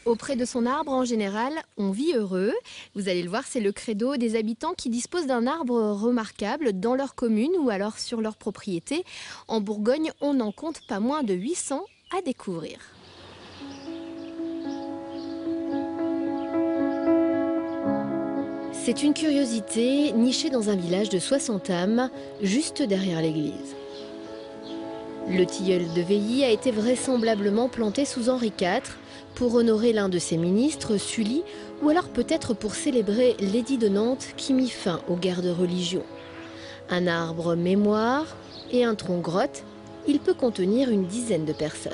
Auprès de son arbre, en général, on vit heureux. Vous allez le voir, c'est le credo des habitants qui disposent d'un arbre remarquable dans leur commune ou alors sur leur propriété. En Bourgogne, on en compte pas moins de 800 à découvrir. C'est une curiosité nichée dans un village de 60 âmes, juste derrière l'église. Le tilleul de Veilly a été vraisemblablement planté sous Henri IV pour honorer l'un de ses ministres, Sully, ou alors peut-être pour célébrer l'édit de Nantes qui mit fin aux guerres de religion. Un arbre mémoire et un tronc grotte, il peut contenir une dizaine de personnes.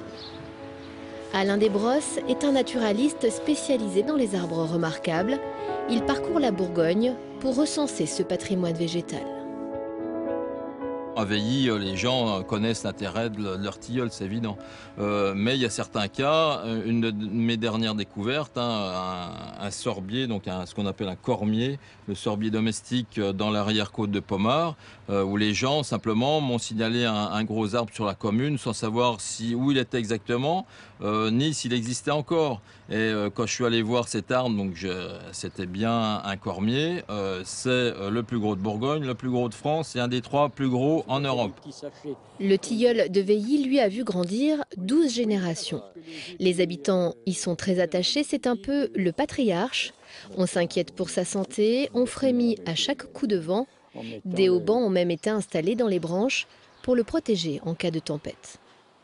Alain Desbrosses est un naturaliste spécialisé dans les arbres remarquables. Il parcourt la Bourgogne pour recenser ce patrimoine végétal. À Veilly, les gens connaissent l'intérêt de leur tilleul, c'est évident. Mais il y a certains cas, une de mes dernières découvertes, un sorbier, donc ce qu'on appelle un cormier, le sorbier domestique dans l'arrière-côte de Pommard, où les gens simplement m'ont signalé un gros arbre sur la commune sans savoir où il était exactement, ni s'il existait encore. Et quand je suis allé voir cet arbre, donc c'était bien un cormier, c'est le plus gros de Bourgogne, le plus gros de France et un des 3 plus gros en Europe. Le tilleul de Veilly, lui, a vu grandir 12 générations. Les habitants y sont très attachés, c'est un peu le patriarche. On s'inquiète pour sa santé, on frémit à chaque coup de vent. Des haubans ont même été installés dans les branches pour le protéger en cas de tempête.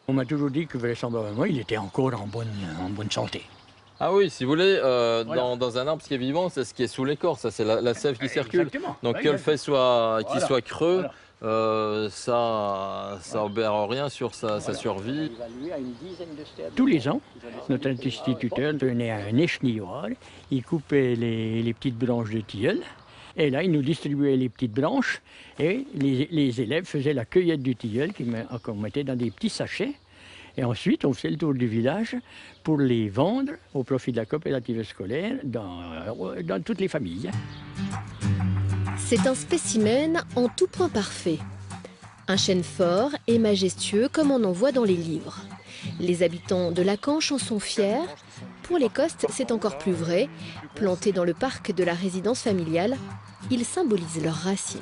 On m'a toujours dit que vraisemblablement il était encore en bonne santé. Ah oui, si vous voulez, Voilà. dans un arbre, ce qui est vivant, c'est ce qui est sous l'écorce, ça c'est la sève qui circule. Exactement. Donc Oui, que le fait qu'il soit creux, Voilà. ça obère rien sur sa survie. Tous les ans, notre instituteur donnait un échenilloir, il coupait les petites branches de tilleul, et là il nous distribuait les petites branches, et les élèves faisaient la cueillette du tilleul qu'on mettait dans des petits sachets. Et ensuite, on faisait le tour du village pour les vendre au profit de la coopérative scolaire dans toutes les familles. C'est un spécimen en tout point parfait. Un chêne fort et majestueux comme on en voit dans les livres. Les habitants de la Canche en sont fiers. Pour les Costes, c'est encore plus vrai. Plantés dans le parc de la résidence familiale, ils symbolisent leurs racines.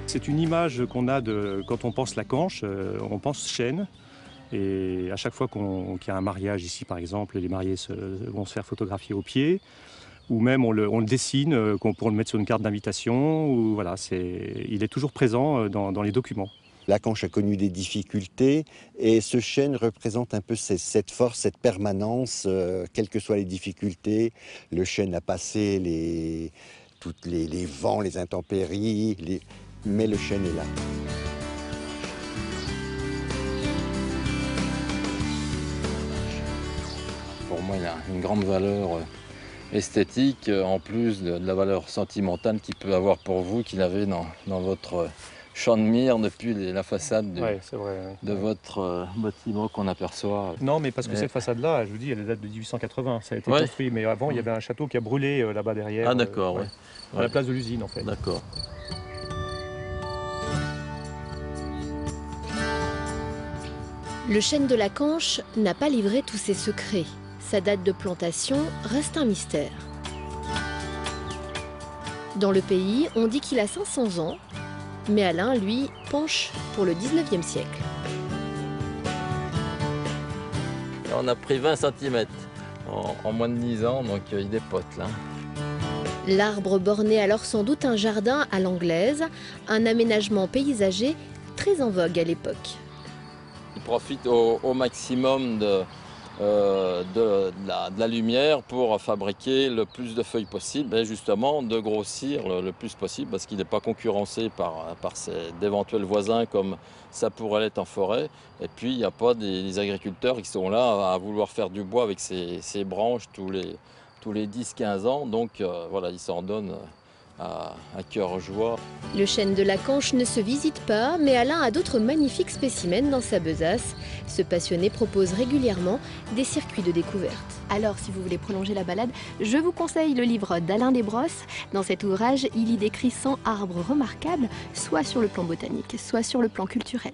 C'est une image qu'on a quand on pense la Canche, on pense chêne. Et à chaque fois qu'il y a un mariage ici, par exemple, les mariés vont se faire photographier au pied. Ou même on le dessine pour le mettre sur une carte d'invitation. Voilà, il est toujours présent dans les documents. La Canche a connu des difficultés et ce chêne représente un peu cette force, cette permanence, quelles que soient les difficultés. Le chêne a passé tous les vents, les intempéries, mais le chêne est là. Pour moi, il a une grande valeur esthétique, en plus de la valeur sentimentale qu'il peut avoir pour vous, qu'il avait dans votre champ de mire depuis la façade de votre bâtiment qu'on aperçoit. Non, mais parce que cette façade-là, je vous dis, elle date de 1880, ça a été construit. Mais avant, il y avait un château qui a brûlé là-bas derrière. Ah d'accord, à la place de l'usine, en fait. D'accord. Le chêne de la Canche n'a pas livré tous ses secrets. Sa date de plantation reste un mystère. Dans le pays, on dit qu'il a 500 ans, mais Alain, lui, penche pour le 19e siècle. Et on a pris 20 cm en moins de 10 ans, donc il dépote là. L'arbre bornait alors sans doute un jardin à l'anglaise, un aménagement paysager très en vogue à l'époque. Il profite au maximum de la lumière pour fabriquer le plus de feuilles possible et justement de grossir le plus possible parce qu'il n'est pas concurrencé par d'éventuels voisins comme ça pourrait l'être en forêt. Et puis il n'y a pas des agriculteurs qui sont là à vouloir faire du bois avec ces branches tous les 10-15 ans. Donc voilà, ils s'en donnent à cœur joie. Le chêne de la Canche ne se visite pas, mais Alain a d'autres magnifiques spécimens dans sa besace. Ce passionné propose régulièrement des circuits de découverte. Alors, si vous voulez prolonger la balade, je vous conseille le livre d'Alain Desbrosses. Dans cet ouvrage, il y décrit 100 arbres remarquables, soit sur le plan botanique, soit sur le plan culturel.